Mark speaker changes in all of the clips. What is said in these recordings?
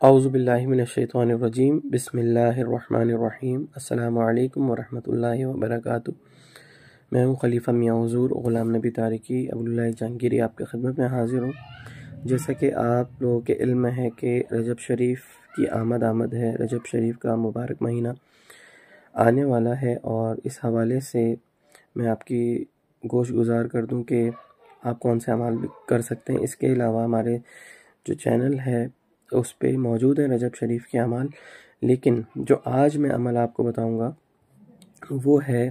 Speaker 1: اعوذ باللہ من الشیطان الرجیم بسم اللہ الرحمن الرحیم السلام علیکم ورحمۃ اللہ وبرکاتہ۔ میں ہوں خلیفہ میاں حضور غلام نبی طارقی ابواللہ جہانگیری آپ کی خدمت میں حاضر ہوں۔ جیسا کہ آپ لوگوں کے علم میں ہے کہ رجب شریف کی آمد ہے، رجب شریف کا مبارک مہینہ آنے والا ہے، اور اس حوالے سے میں آپ کی گوش گزار کر دوں کہ آپ کون سے اعمال کر سکتے ہیں۔ اس کے علاوہ ہمارے جو چینل ہے اس پہ موجود ہے رجب شریف کے اعمال، لیکن جو آج میں عمل آپ کو بتاؤں گا وہ ہے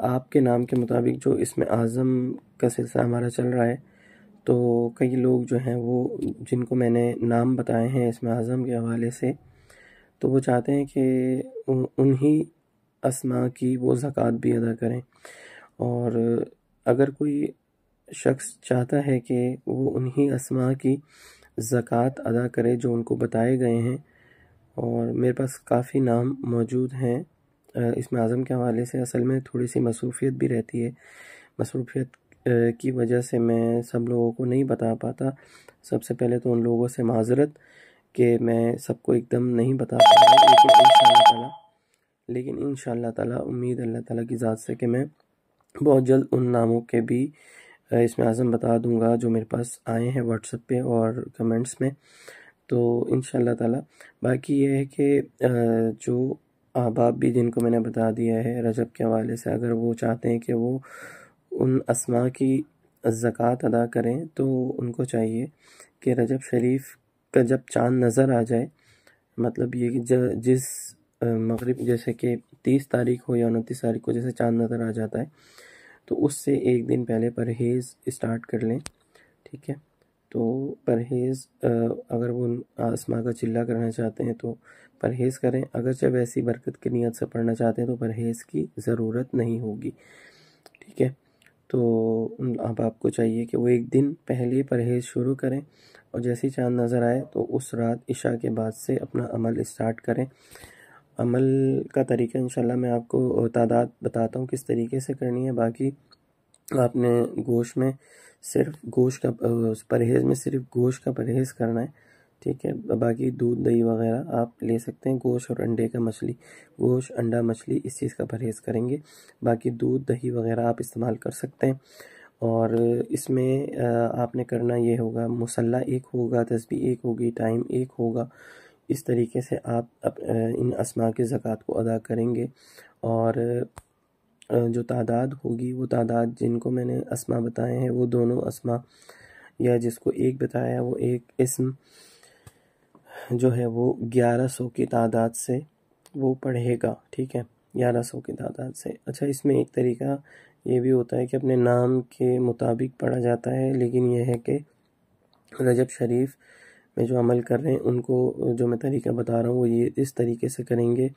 Speaker 1: آپ کے نام کے مطابق جو اسم اعظم کا سلسلہ ہمارا چل رہا ہے، تو کئی لوگ جو ہیں وہ جن کو میں نے نام بتائے ہیں اسم اعظم کے حوالے سے، تو وہ چاہتے ہیں کہ انہی اسماء کی وہ زکوٰۃ بھی ادا کریں، اور اگر کوئی شخص چاہتا ہے کہ وہ انہی اسماء کی زکوٰۃ ادا کرے جو ان کو بتائے گئے ہیں، اور میرے پاس کافی نام موجود ہیں اسم اعظم کے حوالے سے۔ اصل میں تھوڑی سی مصروفیت بھی رہتی ہے، مصروفیت کی وجہ سے میں سب لوگوں کو نہیں بتا پاتا۔ سب سے پہلے تو ان لوگوں سے معذرت کہ میں سب کو ایک دم نہیں بتا پاتا، لیکن انشاءاللہ تعالیٰ امید اللہ تعالیٰ کی ذات سے کہ میں بہت جلد ان ناموں کے بھی اسم اعظم بتا دوں گا جو میرے پاس آئے ہیں واٹس ایپ پہ اور کمنٹس میں، تو انشاءاللہ تعالیٰ۔ باقی یہ ہے کہ جو احباب بھی جن کو میں نے بتا دیا ہے رجب کے حوالے سے، اگر وہ چاہتے ہیں کہ وہ ان اسماء کی زکوٰۃ ادا کریں، تو ان کو چاہیے کہ رجب شریف کا جب چاند نظر آ جائے، مطلب یہ کہ جس مغرب جیسے کہ 30 تاریخ ہو یا 29 تاریخ کو جیسے چاند نظر آ جاتا ہے، تو اس سے ایک دن پہلے پرہیز اسٹارٹ کر لیں، ٹھیک ہے۔ تو پرہیز اگر وہ اسماء کا چلہ کرنا چاہتے ہیں تو پرہیز کریں، اگرچہ ویسی برکت کی نیت سے پڑھنا چاہتے ہیں تو پرہیز کی ضرورت نہیں ہوگی، ٹھیک ہے۔ تو اب آپ کو چاہیے کہ وہ ایک دن پہلے پرہیز شروع کریں، اور جیسے ہی چاند نظر آئے تو اس رات عشاء کے بعد سے اپنا عمل اسٹارٹ کریں۔ عمل کا طریقہ انشاءاللہ میں آپ کو تعداد بتاتا ہوں کس طریقے سے کرنی ہے۔ باقی آپ نے گوشت میں صرف گوشت کا پرہیز میں صرف گوشت کا پرہیز کرنا ہے، ٹھیک ہے۔ باقی دودھ دہی وغیرہ آپ لے سکتے ہیں، گوشت اور انڈے کا مچھلی، گوشت انڈا مچھلی اس چیز کا پرہیز کریں گے، باقی دودھ دہی وغیرہ آپ استعمال کر سکتے ہیں۔ اور اس میں آپ نے کرنا یہ ہوگا، مصلی ایک ہوگا، تسبیح ایک ہوگی، ٹائم ایک ہوگا، اس طریقے سے آپ ان اسماء کی زکوٰۃ کو ادا کریں گے۔ اور جو تعداد ہوگی وہ تعداد جن کو میں نے اسماء بتائے ہیں وہ دونوں اسماء، یا جس کو ایک بتایا وہ ایک اسم جو ہے وہ 1100 کی تعداد سے وہ پڑھے گا، ٹھیک ہے، 1100 کی تعداد سے۔ اچھا، اس میں ایک طریقہ یہ بھی ہوتا ہے کہ اپنے نام کے مطابق پڑھا جاتا ہے، لیکن یہ ہے کہ رجب شریف میں جو عمل کر رہے ہیں ان کو جو میں طریقہ بتا رہا ہوں وہ یہ اس طریقے سے کریں گے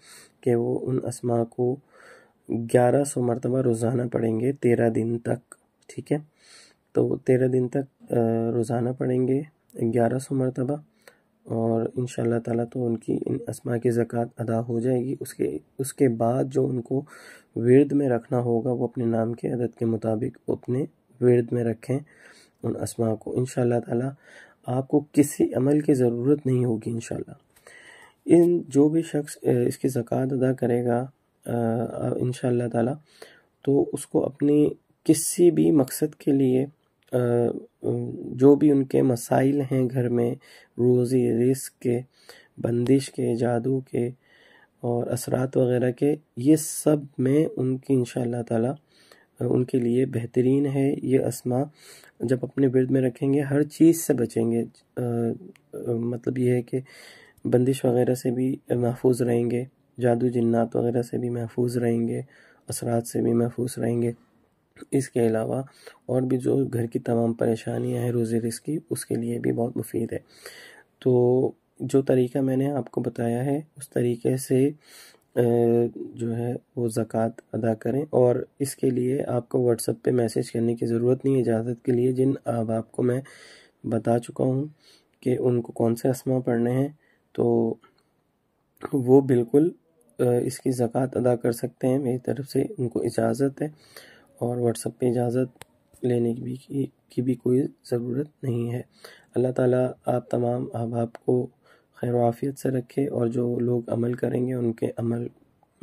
Speaker 1: کہ وہ ان اسماء کو 1100 مرتبہ روزانہ پڑھیں گے 13 دن تک، ٹھیک ہے۔ تو 13 دن تک روزانہ پڑھیں گے 1100 مرتبہ، اور انشاءاللہ تعالیٰ تو ان کی ان اسماء کی زکوٰۃ ادا ہو جائے گی۔ اس کے بعد جو ان کو ورد میں رکھنا ہوگا وہ اپنے نام کے عدد کے مطابق اپنے ورد میں رکھیں ان اسماء کو، انشاءاللہ تعالیٰ آپ کو کسی عمل کی ضرورت نہیں ہوگی انشاءاللہ۔ جو بھی شخص اس کی زکوٰۃ ادا کرے گا انشاءاللہ تعالیٰ، تو اس کو اپنی کسی بھی مقصد کے لیے جو بھی ان کے مسائل ہیں گھر میں، روزی رزق کے، بندش کے، جادو کے اور اثرات وغیرہ کے، یہ سب میں ان کی انشاءاللہ تعالیٰ ان کے لیے بہترین ہے۔ یہ اسماء جب اپنے ورد میں رکھیں گے ہر چیز سے بچیں گے، مطلب یہ ہے کہ بندش وغیرہ سے بھی محفوظ رہیں گے، جادو جنات وغیرہ سے بھی محفوظ رہیں گے، اثرات سے بھی محفوظ رہیں گے۔ اس کے علاوہ اور بھی جو گھر کی تمام پریشانیاں ہیں روزی رزق کی، اس کے لیے بھی بہت مفید ہے۔ تو جو طریقہ میں نے آپ کو بتایا ہے اس طریقے سے جو ہے وہ زکوٰۃ ادا کریں، اور اس کے لیے آپ کو واٹس ایپ پہ میسیج کرنے کی ضرورت نہیں ہے اجازت کے لیے، جن آپ کو میں بتا چکا ہوں کہ ان کو کون سے اسماء پڑھنے ہیں، تو وہ بالکل اس کی زکوٰۃ ادا کر سکتے ہیں، میری طرف سے ان کو اجازت ہے، اور واٹس ایپ پہ اجازت لینے کی بھی کوئی ضرورت نہیں ہے۔ اللہ تعالیٰ آپ تمام احباب کو خیر و عافیت سے رکھے، اور جو لوگ عمل کریں گے ان کے عمل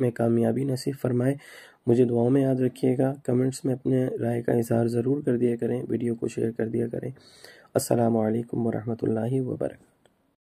Speaker 1: میں کامیابی نصیب فرمائے۔ مجھے دعاؤں میں یاد رکھیے گا، کمنٹس میں اپنے رائے کا اظہار ضرور کر دیا کریں، ویڈیو کو شیئر کر دیا کریں۔ السلام علیکم ورحمۃ اللہ وبرکاتہ۔